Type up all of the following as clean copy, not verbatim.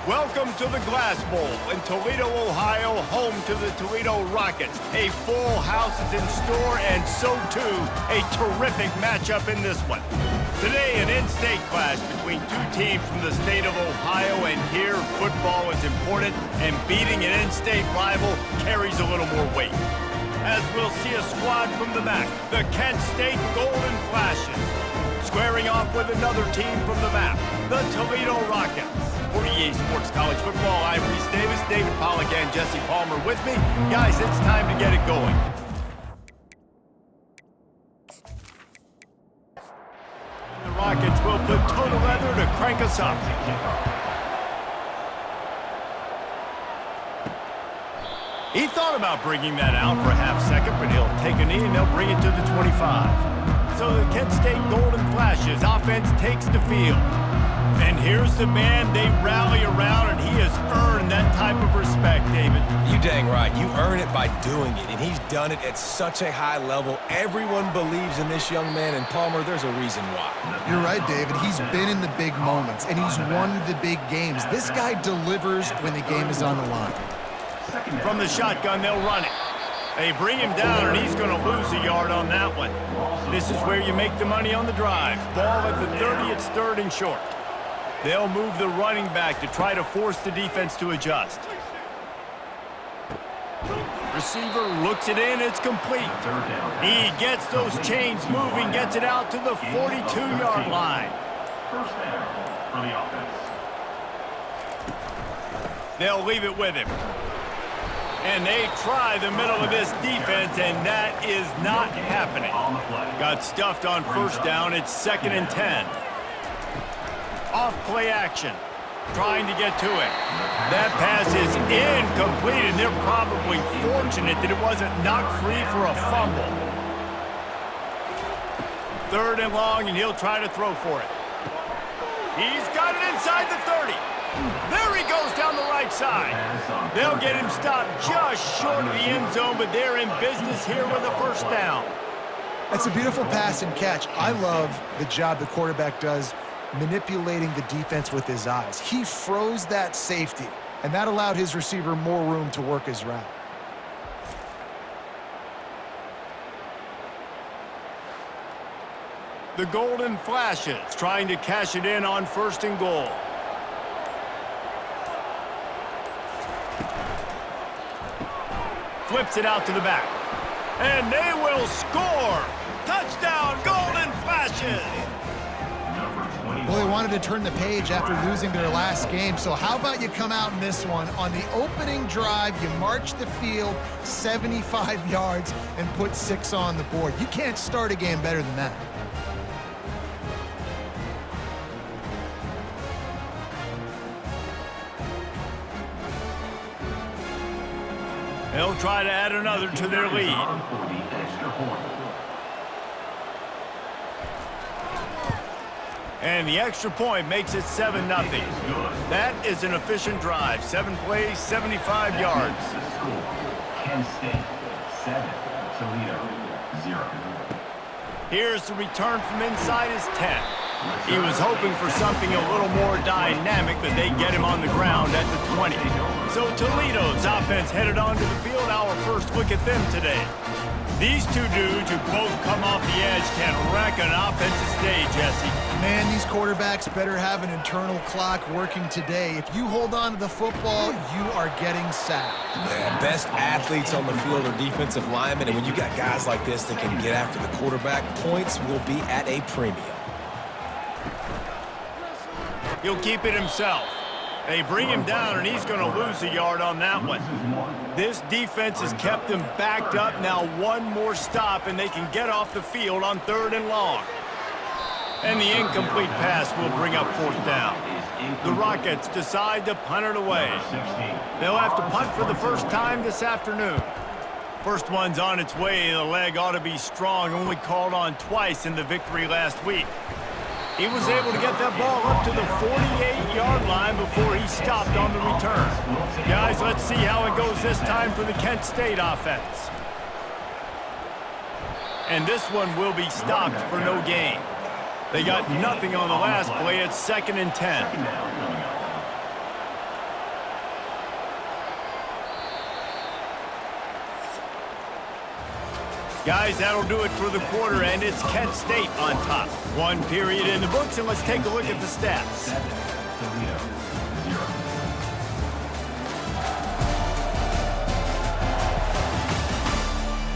Welcome to the Glass Bowl in Toledo, Ohio, home to the Toledo Rockets. A full house is in store, and so too, a terrific matchup in this one. Today, an in-state clash between two teams from the state of Ohio, and here, football is important, and beating an in-state rival carries a little more weight. As we'll see a squad from the MAC, the Kent State Golden Flashes, squaring off with another team from the MAC, the Toledo Rockets. For EA Sports College Football, I'm Reese Davis, David Pollack, and Jesse Palmer with me. Guys, it's time to get it going. The Rockets will put total leather to crank us up. He thought about bringing that out for a half second, but he'll take a knee and they'll bring it to the 25. So the Kent State Golden Flashes offense takes the field. And here's the man they rally around, and he has earned that type of respect, David. You dang right. You earn it by doing it, and he's done it at such a high level. Everyone believes in this young man, and Palmer, there's a reason why. You're right, David. He's been in the big moments, and he's won the big games. This guy delivers when the game is on the line. From the shotgun, they'll run it. They bring him down, and he's going to lose a yard on that one. This is where you make the money on the drive. Ball at the 30, it's third and short. They'll move the running back to try to force the defense to adjust. Receiver looks it in, it's complete. He gets those chains moving, gets it out to the 42-yard line. First down for the offense. They'll leave it with him. And they try the middle of this defense, and that is not happening. Got stuffed on first down, it's 2nd and 10. Off play action, trying to get to it. That pass is incomplete, and they're probably fortunate that it wasn't knocked free for a fumble. 3rd and long, and he'll try to throw for it. He's got it inside the 30. There he goes down the right side. They'll get him stopped just short of the end zone, but they're in business here with a first down. That's a beautiful pass and catch. I love the job the quarterback does manipulating the defense with his eyes. He froze that safety, and that allowed his receiver more room to work his route. The Golden Flashes trying to cash it in on 1st and goal. Flips it out to the back. And they will score! Touchdown, Golden Flashes! Well, they wanted to turn the page after losing their last game, so how about you come out in this one? On the opening drive, you march the field 75 yards and put 6 on the board. You can't start a game better than that. They'll try to add another to their lead. And the extra point makes it 7-0. That is an efficient drive. 7 plays, 75 yards. Kent State 7, Toledo 0. Here's the return from inside his 10. He was hoping for something a little more dynamic, but they get him on the ground at the 20. So Toledo's offense headed onto the field. Our first look at them today. These two dudes who both come off the edge can wreck an offensive day, Jesse. Man, these quarterbacks better have an internal clock working today. If you hold on to the football, you are getting sacked. Yeah, best athletes on the field are defensive linemen, and when you got guys like this that can get after the quarterback, points will be at a premium. He'll keep it himself. They bring him down, and he's going to lose a yard on that one. This defense has kept them backed up. Now one more stop, and they can get off the field on 3rd and long. And the incomplete pass will bring up 4th down. The Rockets decide to punt it away. They'll have to punt for the first time this afternoon. First one's on its way. The leg ought to be strong, only called on twice in the victory last week. He was able to get that ball up to the 48-yard line before he stopped on the return. Guys, let's see how it goes this time for the Kent State offense. And this one will be stopped for no gain. They got nothing on the last play. It's 2nd and 10. Guys, that'll do it for the quarter, and it's Kent State on top. One period in the books, and let's take a look at the stats. 7, Toledo 0.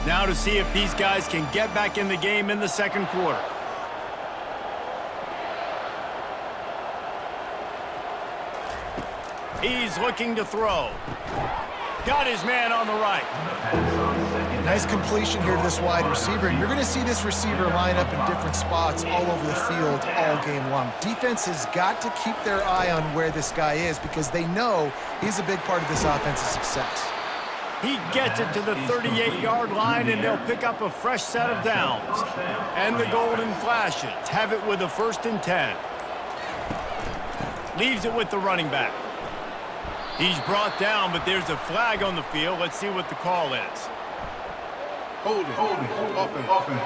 Now to see if these guys can get back in the game in the second quarter. He's looking to throw. Got his man on the right. Nice completion here to this wide receiver. And you're going to see this receiver line up in different spots all over the field all game long. Defense has got to keep their eye on where this guy is because they know he's a big part of this offense's success. He gets it to the 38-yard line, and they'll pick up a fresh set of downs. And the Golden Flashes have it with a 1st and 10. Leaves it with the running back. He's brought down, but there's a flag on the field. Let's see what the call is. Hold it. Offense.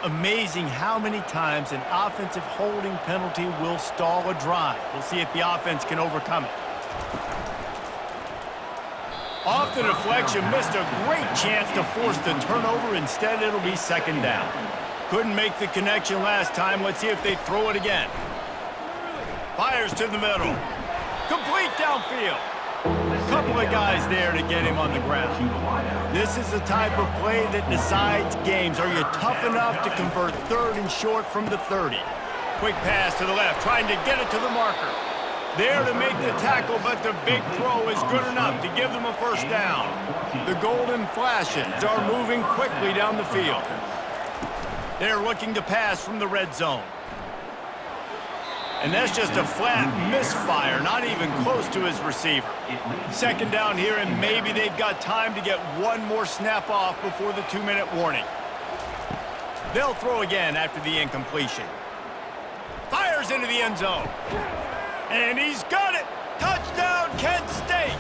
Amazing how many times an offensive holding penalty will stall a drive. We'll see if the offense can overcome it. Off the deflection, missed a great chance to force the turnover. Instead, it'll be 2nd down. Couldn't make the connection last time. Let's see if they throw it again. Fires to the middle. Complete downfield. Couple of guys there to get him on the ground. This is the type of play that decides games. Are you tough enough to convert 3rd and short from the 30? Quick pass to the left, trying to get it to the marker. There to make the tackle, but the big throw is good enough to give them a 1st down. The Golden Flashes are moving quickly down the field. They're looking to pass from the red zone. And that's just a flat misfire, not even close to his receiver. 2nd down here, and maybe they've got time to get one more snap off before the 2-minute warning. They'll throw again after the incompletion. Fires into the end zone. And he's got it! Touchdown, Kent State!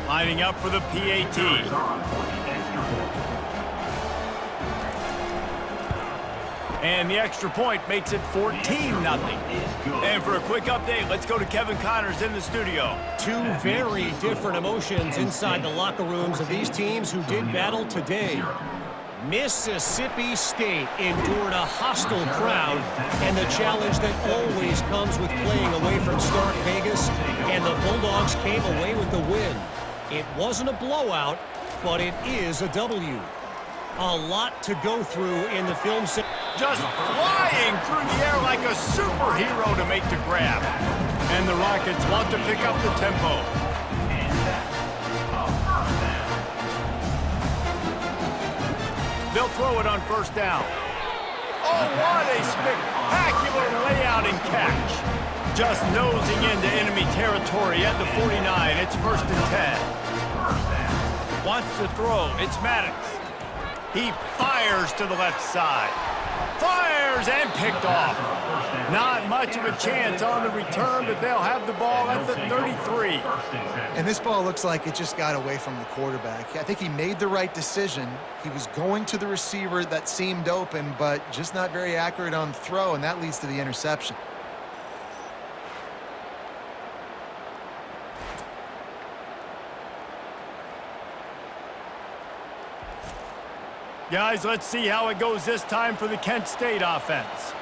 Lining up for the PAT. And the extra point makes it 14-0. And for a quick update, let's go to Kevin Connors in the studio. Two very different emotions inside the locker rooms of these teams who did battle today. Mississippi State endured a hostile crowd and the challenge that always comes with playing away from Stark Vegas, and the Bulldogs came away with the win. It wasn't a blowout, but it is a W. A lot to go through in the film set. Just flying through the air like a superhero to make the grab. And the Rockets want to pick up the tempo. They'll throw it on 1st down. Oh, what a spectacular layout and catch. Just nosing into enemy territory at the 49. It's 1st and 10. Wants to throw. It's Maddox. He fires to the left side. Fires and picked off. Not much of a chance on the return, but they'll have the ball at the 33. And this ball looks like it just got away from the quarterback. I think he made the right decision. He was going to the receiver that seemed open, but just not very accurate on the throw, and that leads to the interception. Guys, let's see how it goes this time for the Kent State offense.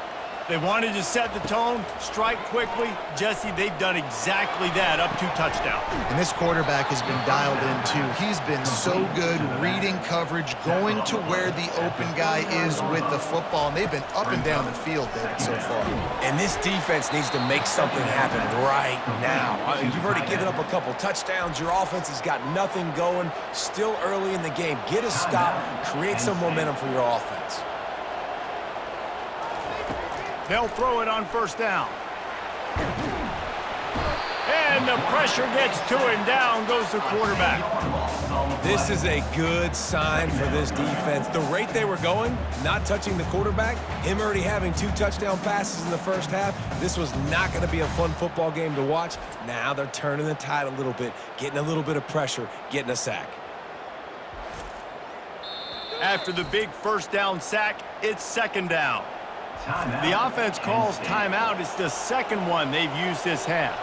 They wanted to set the tone, strike quickly. Jesse, they've done exactly that, up 2 touchdowns. And this quarterback has been dialed in, too. He's been so good reading coverage, going to where the open guy is with the football, and they've been up and down the field, David, so far. And this defense needs to make something happen right now. You've already given up a couple touchdowns. Your offense has got nothing going. Still early in the game. Get a stop. Create some momentum for your offense. They'll throw it on 1st down. And the pressure gets to him. Down goes the quarterback. This is a good sign for this defense. The rate they were going, not touching the quarterback, him already having 2 touchdown passes in the first half, this was not going to be a fun football game to watch. Now they're turning the tide a little bit, getting a little bit of pressure, getting a sack. After the big first down sack, it's second down. The offense calls timeout. It's the second one they've used this half.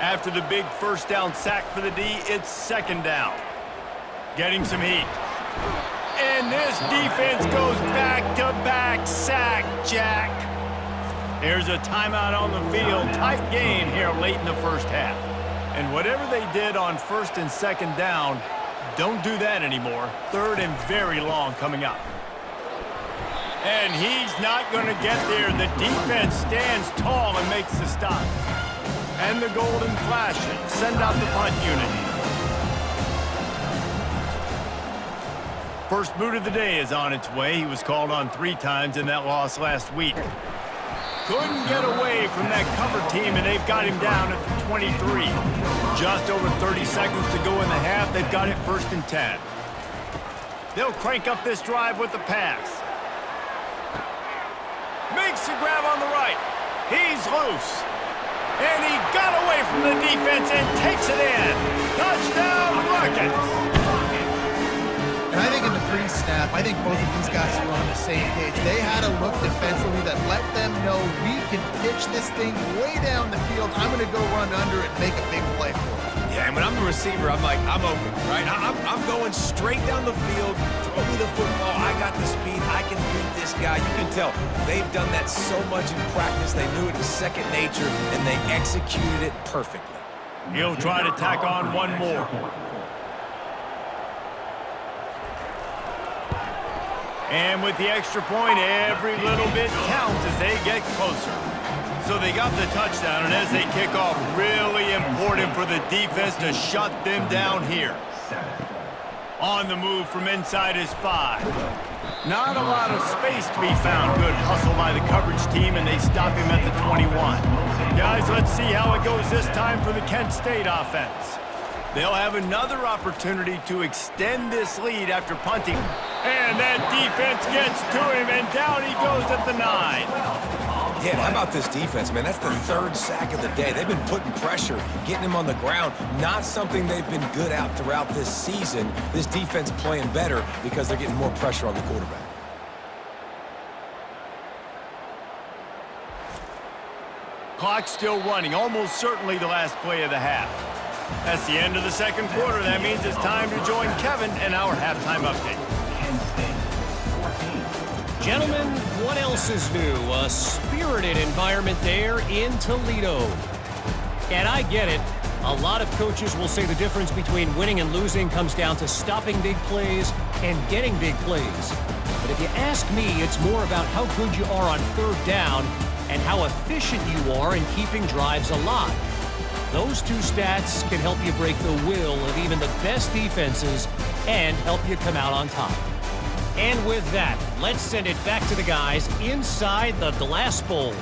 After the big first down sack for the D, it's second down. Getting some heat. And this defense goes back-to-back sack, Jack. There's a timeout on the field. Tight game here late in the first half. And whatever they did on first and second down, don't do that anymore. Third and very long coming up. And he's not going to get there. The defense stands tall and makes the stop. And the golden flashes send out the punt unit. First boot of the day is on its way. He was called on 3 times in that loss last week. Couldn't get away from that cover team, and they've got him down at the 23. Just over 30 seconds to go in the half. They've got it first and 10. They'll crank up this drive with the pass. Makes the grab on the right. He's loose. And he got away from the defense and takes it in. Touchdown, Rockets. And I think in the pre-snap, I think both of these guys were on the same page. They had a look defensively that let them know we can pitch this thing way down the field. I'm going to go run under it and make a big play for it. Yeah, and when I'm the receiver, I'm like, I'm open, right? I'm going straight down the field. Throw me the football. I got the speed. I can beat this guy. You can tell they've done that so much in practice. They knew it was second nature, and they executed it perfectly. He'll try to tack on one more. And with the extra point, every little bit counts as they get closer. So they got the touchdown, and as they kick off, really important for the defense to shut them down here. On the move from inside his 5. Not a lot of space to be found. Good hustle by the coverage team, and they stop him at the 21. Guys, let's see how it goes this time for the Kent State offense. They'll have another opportunity to extend this lead after punting. And that defense gets to him, and down he goes at the 9. Yeah, how about this defense, man? That's the 3rd sack of the day. They've been putting pressure, getting him on the ground. Not something they've been good at throughout this season. This defense playing better because they're getting more pressure on the quarterback. Clock still running, almost certainly the last play of the half. That's the end of the second quarter. That means it's time to join Kevin in our halftime update. Gentlemen, what else is new? A spirited environment there in Toledo. And I get it. A lot of coaches will say the difference between winning and losing comes down to stopping big plays and getting big plays. But if you ask me, it's more about how good you are on third down and how efficient you are in keeping drives alive. Those 2 stats can help you break the will of even the best defenses and help you come out on top. And with that, let's send it back to the guys inside the glass bowl.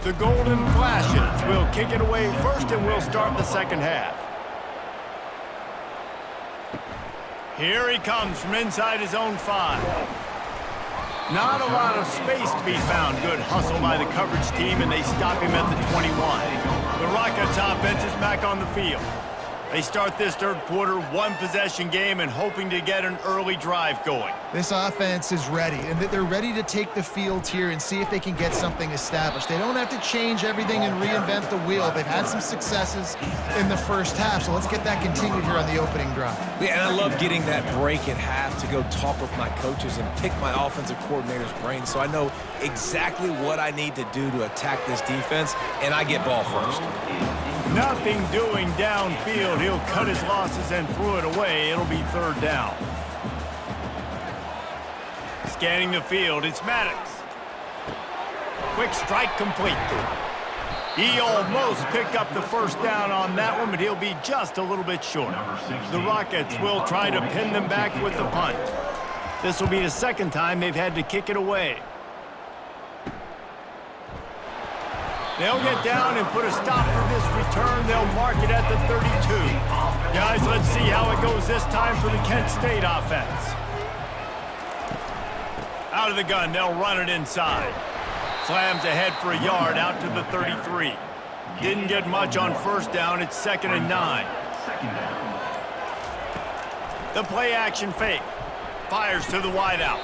The Golden Flashes will kick it away first, and we'll start the second half. Here he comes from inside his own 5. Not a lot of space to be found. Good hustle by the coverage team, and they stop him at the 21. The Rockets offense is back on the field. They start this third quarter, 1-possession game, and hoping to get an early drive going. This offense is ready, and they're ready to take the field here and see if they can get something established. They don't have to change everything and reinvent the wheel. They've had some successes in the first half, so let's get that continued here on the opening drive. Yeah, and I love getting that break at half to go talk with my coaches and pick my offensive coordinator's brain so I know exactly what I need to do to attack this defense, and I get ball first. Nothing doing downfield. He'll cut his losses and throw it away. It'll be third down. Scanning the field, it's Maddox. Quick strike complete. He almost picked up the first down on that one, but he'll be just a little bit short. The Rockets will try to pin them back with the punt. This will be the second time they've had to kick it away. They'll get down and put a stop to this return. They'll mark it at the 32. Guys, let's see how it goes this time for the Kent State offense. Out of the gun, they'll run it inside. Slams ahead for a yard out to the 33. Didn't get much on first down. It's 2nd and 9. The play action fake. Fires to the wideout.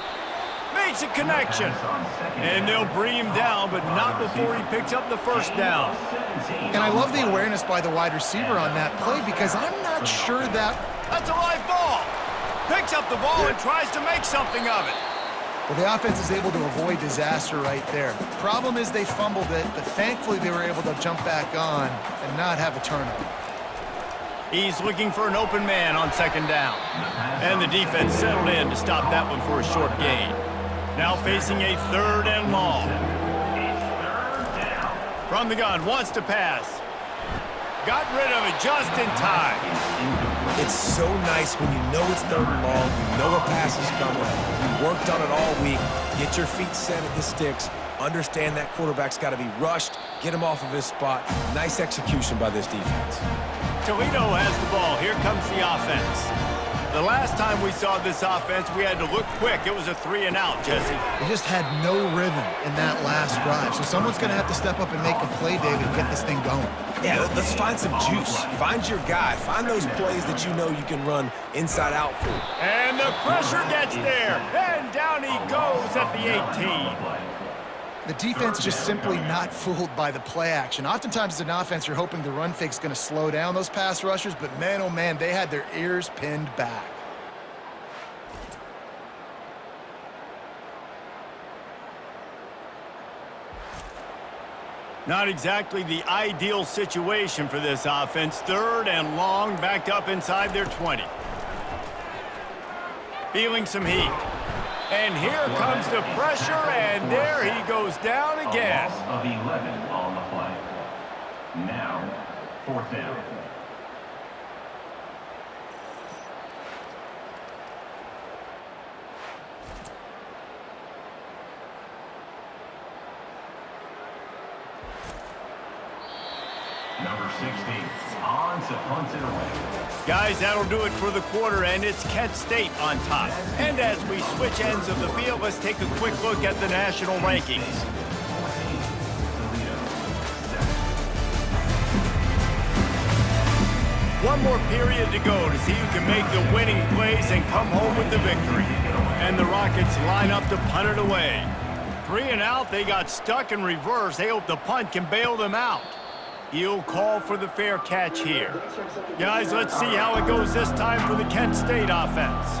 Makes a connection. And they'll bring him down, but not before he picks up the first down. And I love the awareness by the wide receiver on that play because I'm not sure that... That's a live ball. Picks up the ball and tries to make something of it. Well, the offense is able to avoid disaster right there. Problem is they fumbled it, but thankfully they were able to jump back on and not have a turnover. He's looking for an open man on 2nd down. And the defense settled in to stop that one for a short gain. Now facing a 3rd and long. From the gun, wants to pass. Got rid of it just in time. It's so nice when you know it's 3rd and long, you know a pass is coming, you worked on it all week, get your feet set at the sticks, understand that quarterback's got to be rushed, get him off of his spot. Nice execution by this defense. Toledo has the ball. Here comes the offense. The last time we saw this offense, we had to look quick. It was a 3 and out, Jesse. They just had no rhythm in that last drive. So someone's going to have to step up and make a play, David, and get this thing going. Yeah, let's find some juice. Find your guy. Find those plays that you know you can run inside out for. And the pressure gets there. And down he goes at the 18. The defense just simply not fooled by the play action. Oftentimes as an offense, you're hoping the run fake's going to slow down those pass rushers, but man, oh man, they had their ears pinned back. Not exactly the ideal situation for this offense. 3rd and long, backed up inside their 20. Feeling some heat. And here comes the pressure, and there he goes down again. Loss of 11 on the play. Now, 4th down. Number 16, on to punt it away. Guys, that'll do it for the quarter, and it's Kent State on top. And as we switch ends of the field, let's take a quick look at the national rankings. One more period to go to see who can make the winning plays and come home with the victory. And the Rockets line up to punt it away. 3 and out, they got stuck in reverse. They hope the punt can bail them out. He'll call for the fair catch here. Guys, let's see how it goes this time for the Kent State offense.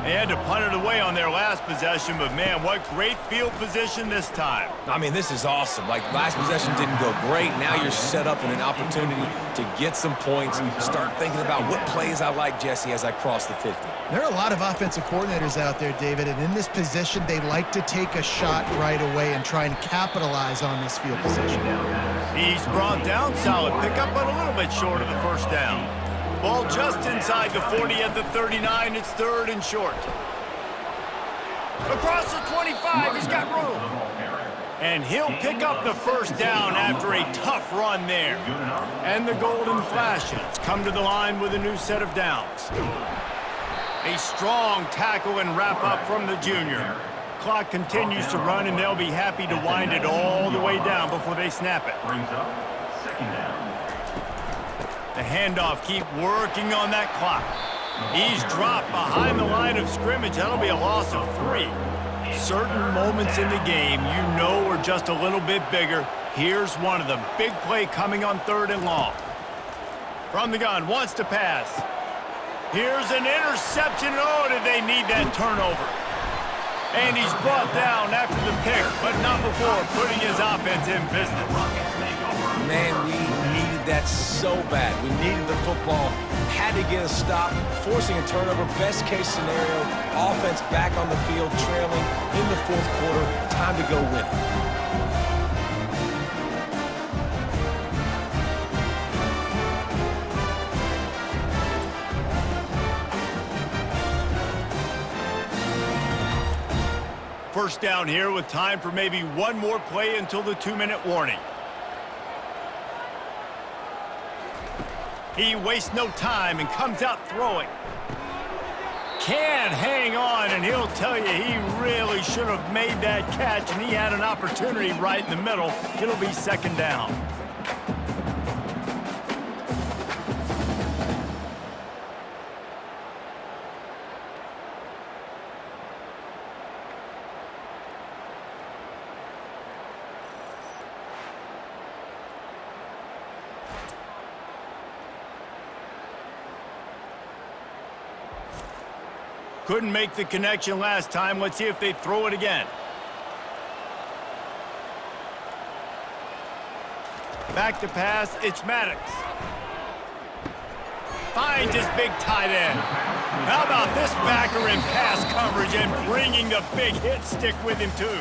They had to punt it away on their last possession, but man, what great field position this time. I mean, this is awesome. Like, last possession didn't go great. Now you're set up in an opportunity to get some points, start thinking about what plays I like, Jesse, as I cross the 50. There are a lot of offensive coordinators out there, David, and in this position, they like to take a shot right away and try and capitalize on this field position. He's brought down, solid pickup, but a little bit short of the first down. Ball just inside the 40 at the 39. It's 3rd and short. Across the 25, he's got room. And he'll pick up the first down after a tough run there. And the Golden Flashes come to the line with a new set of downs. A strong tackle and wrap up from the junior. Clock continues to run, and they'll be happy to wind it all the way down before they snap it. Brings up 2nd down. The handoff, keep working on that clock. He's dropped behind the line of scrimmage. That'll be a loss of 3. Certain moments in the game you know are just a little bit bigger. Here's one of them. Big play coming on 3rd and long. From the gun, wants to pass. Here's an interception. Oh, did they need that turnover? And he's brought down after the pick, but not before putting his offense in business. Man, we needed that so bad. We needed the football, had to get a stop, forcing a turnover. Best case scenario, offense back on the field, trailing in the 4th quarter. Time to go win it. First down here with time for maybe one more play until the 2-minute warning. He wastes no time and comes out throwing. Can't hang on, and he'll tell you he really should have made that catch, and he had an opportunity right in the middle. It'll be second down. Couldn't make the connection last time. Let's see if they throw it again. Back to pass, it's Maddox. Finds his big tight end. How about this backer in pass coverage and bringing the big hit stick with him too?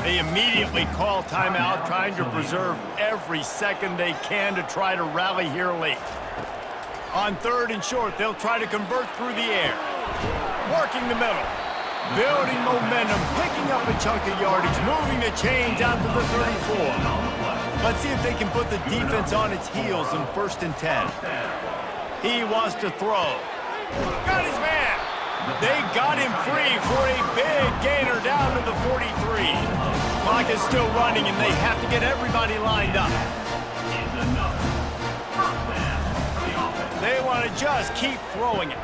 They immediately call timeout, trying to preserve every second they can to try to rally here late. On 3rd and short, they'll try to convert through the air. Working the middle. Building momentum, picking up a chunk of yardage, moving the chains out to the 34. Let's see if they can put the defense on its heels in 1st and 10. He wants to throw. Got his man. They got him free for a big gainer down to the 43. Clock is still running, and they have to get everybody lined up. They want to just keep throwing it.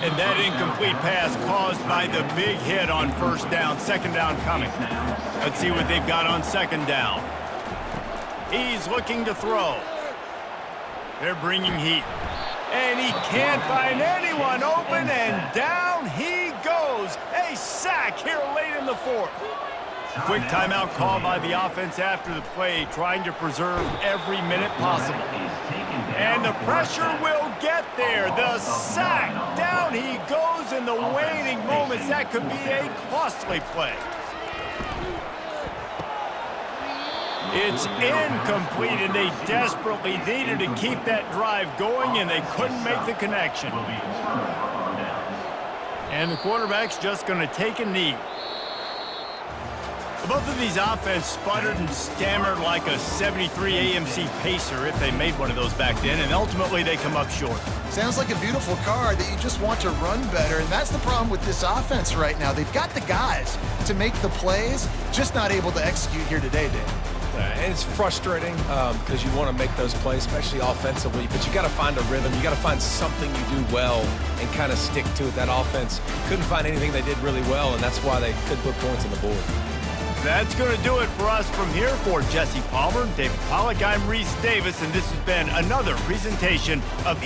And that incomplete pass caused by the big hit on 1st down, 2nd down coming. Let's see what they've got on 2nd down. He's looking to throw. They're bringing heat. And he can't find anyone open, and down he goes. A sack here late in the 4th. Quick timeout call by the offense after the play, trying to preserve every minute possible. And the pressure will get there. The sack. Down he goes in the waning moments. That could be a costly play. It's incomplete, and they desperately needed to keep that drive going, and they couldn't make the connection. And the quarterback's just going to take a knee. Both of these offenses sputtered and stammered like a 73 AMC Pacer if they made one of those back then, and ultimately they come up short. Sounds like a beautiful car that you just want to run better, and that's the problem with this offense right now. They've got the guys to make the plays, just not able to execute here today, Dave. And it's frustrating because you want to make those plays, especially offensively, but you got to find a rhythm. You got to find something you do well and kind of stick to it. That offense couldn't find anything they did really well, and that's why they couldn't put points on the board. That's going to do it for us from here. For Jesse Palmer, David Pollack, I'm Reese Davis, and this has been another presentation of